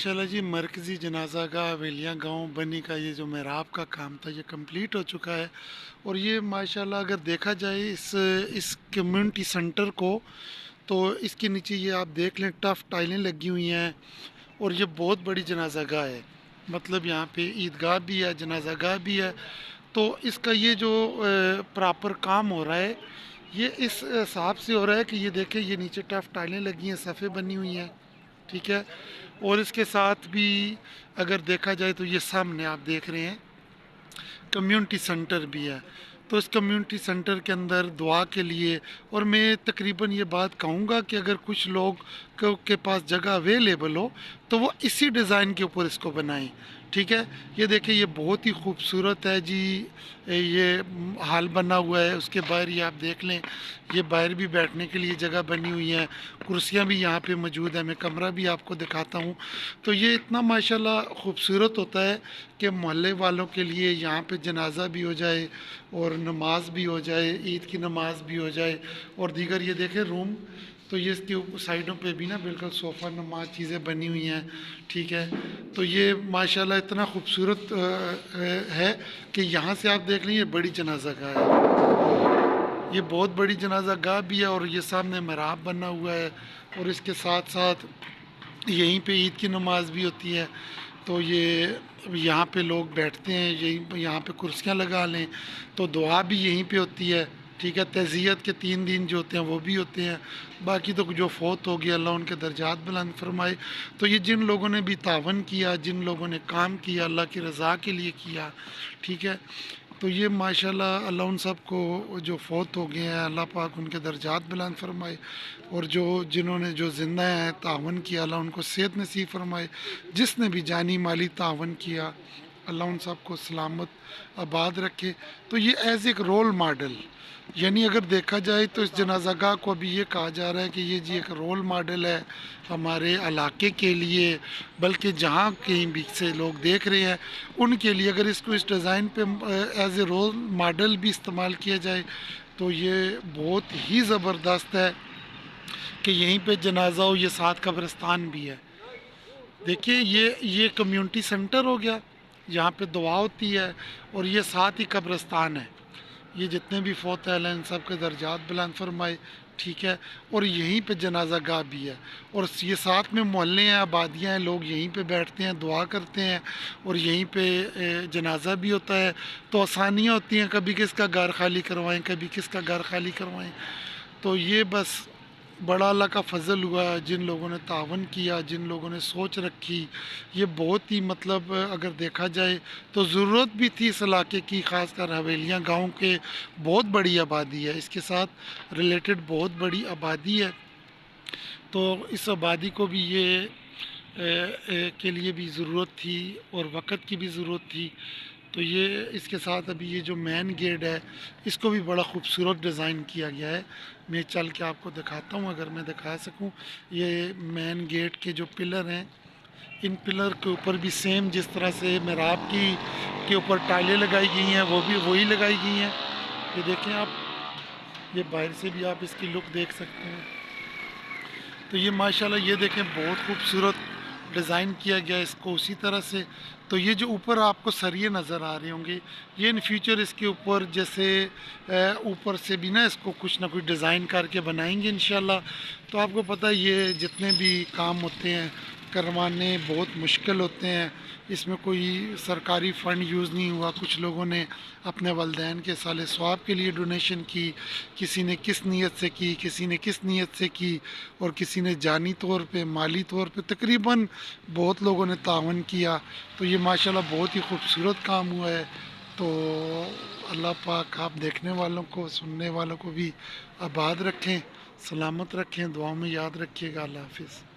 माशाल्लाह जी, मरकज़ी जनाजा गाह हवेलियाँ गाँव बनी का ये जो मेहराब का काम था ये कंप्लीट हो चुका है। और ये माशाल्लाह अगर देखा जाए इस कम्युनिटी सेंटर को, तो इसके नीचे ये आप देख लें टफ टाइलें लगी हुई हैं। और ये बहुत बड़ी जनाजा गाह है, मतलब यहाँ पे ईदगाह भी है, जनाजा गाह भी है। तो इसका ये जो प्रॉपर काम हो रहा है, ये इस हिसाब से हो रहा है कि ये देखें, ये नीचे टफ टाइलें लगी हैं, सफ़े बनी हुई हैं, ठीक है। और इसके साथ भी अगर देखा जाए तो ये सामने आप देख रहे हैं कम्युनिटी सेंटर भी है। तो इस कम्युनिटी सेंटर के अंदर दुआ के लिए, और मैं तकरीबन ये बात कहूँगा कि अगर कुछ लोग के पास जगह अवेलेबल हो तो वो इसी डिज़ाइन के ऊपर इसको बनाएं, ठीक है। ये देखिए, ये बहुत ही खूबसूरत है जी। ये हाल बना हुआ है, उसके बाहर ये आप देख लें, ये बाहर भी बैठने के लिए जगह बनी हुई है, कुर्सियाँ भी यहाँ पे मौजूद है। मैं कमरा भी आपको दिखाता हूँ। तो ये इतना माशाल्लाह खूबसूरत होता है कि मोहल्ले वालों के लिए यहाँ पे जनाजा भी हो जाए और नमाज भी हो जाए, ईद की नमाज भी हो जाए और दीगर। ये देखें रूम, तो ये इसके साइडों पे भी ना बिल्कुल सोफ़ा नुमा चीज़ें बनी हुई हैं, ठीक है। तो ये माशाल्लाह इतना खूबसूरत है कि यहाँ से आप देख लें, ये बड़ी जनाजा गाह है, ये बहुत बड़ी जनाजा गाह भी है। और ये सामने महराब बना हुआ है, और इसके साथ साथ यहीं पे ईद की नमाज भी होती है। तो ये यहाँ पे लोग बैठते हैं, यहीं यहाँ पे कुर्सियाँ लगा लें, तो दुआ भी यहीं पे होती है, ठीक है। तज़ियत के 3 दिन जो होते हैं वो भी होते हैं। बाकी तो जो फौत हो गया, अल्लाह उनके दर्जात बुलंद फरमाए। तो ये जिन लोगों ने भी तावन किया, जिन लोगों ने काम किया, अल्लाह की रज़ा के लिए किया, ठीक है। तो ये माशाल्लाह अल्लाह उन सब को जो फौत हो गए हैं, अल्लाह पाक उनके दर्जात बुलंद फरमाए। और जो जिन्होंने जो ज़िंदा हैं तावन किया, अल्लाह उनको सेहत नसीब फरमाए। जिसने भी जानी माली तावन किया, अल्लाह उन सब को सलामत आबाद रखे। तो ये एज़ एक रोल मॉडल, यानी अगर देखा जाए तो इस जनाज़ागाह को अभी ये कहा जा रहा है कि ये जी एक रोल मॉडल है हमारे इलाके के लिए, बल्कि जहाँ कहीं भी से लोग देख रहे हैं उनके लिए, अगर इसको इस डिज़ाइन पे एज ए रोल मॉडल भी इस्तेमाल किया जाए तो ये बहुत ही ज़बरदस्त है कि यहीं पे जनाजा हो, ये साथ कब्रिस्तान भी है। देखिए, ये कम्युनिटी सेंटर हो गया, यहाँ पे दुआ होती है, और ये साथ ही कब्रिस्तान है। ये जितने भी फौत हैं इन सब के दर्जात बुलंद फरमाए, ठीक है। और यहीं पे जनाजा गाह भी है, और ये साथ में मोहल्ले हैं, आबादियाँ हैं, लोग यहीं पे बैठते हैं, दुआ करते हैं, और यहीं पे जनाजा भी होता है। तो आसानियाँ होती हैं, कभी किसका घर खाली करवाएं, कभी किसका घर खाली करवाएं। तो ये बस बड़ा अल्लाह का फ़ज़ल हुआ, जिन लोगों ने तावन किया, जिन लोगों ने सोच रखी। ये बहुत ही मतलब अगर देखा जाए तो ज़रूरत भी थी इस इलाके की, ख़ासकर हवेलियाँ गांव के बहुत बड़ी आबादी है, इसके साथ रिलेटेड बहुत बड़ी आबादी है। तो इस आबादी को भी ये के लिए भी ज़रूरत थी और वक़्त की भी ज़रूरत थी। तो ये इसके साथ अभी ये जो मेन गेट है इसको भी बड़ा खूबसूरत डिज़ाइन किया गया है। मैं चल के आपको दिखाता हूँ, अगर मैं दिखा सकूँ। ये मेन गेट के जो पिलर हैं, इन पिलर के ऊपर भी सेम जिस तरह से मेहराब की के ऊपर टाइलें लगाई गई हैं, वो भी वही लगाई गई हैं। ये देखें आप, ये बाहर से भी आप इसकी लुक देख सकते हैं। तो ये माशाल्लाह ये देखें, बहुत खूबसूरत डिज़ाइन किया गया है इसको उसी तरह से। तो ये जो ऊपर आपको सरिये नज़र आ रहे होंगे, ये इन फ्यूचर इसके ऊपर जैसे ऊपर से भी ना इसको कुछ ना कुछ डिज़ाइन करके बनाएंगे इंशाल्लाह। तो आपको पता है ये जितने भी काम होते हैं करवाने बहुत मुश्किल होते हैं, इसमें कोई सरकारी फ़ंड यूज़ नहीं हुआ। कुछ लोगों ने अपने वालदैन के साले सवाब के लिए डोनेशन की, किसी ने किस नीयत से की, किसी ने किस नीयत से की, और किसी ने जानी तौर पे, माली तौर पे, तकरीबन बहुत लोगों ने तावन किया। तो ये माशाल्लाह बहुत ही खूबसूरत काम हुआ है। तो अल्लाह पाक आप देखने वालों को, सुनने वालों को भी आबाद रखें, सलामत रखें, दुआओं में याद रखिएगा। अल्लाह हाफिज़।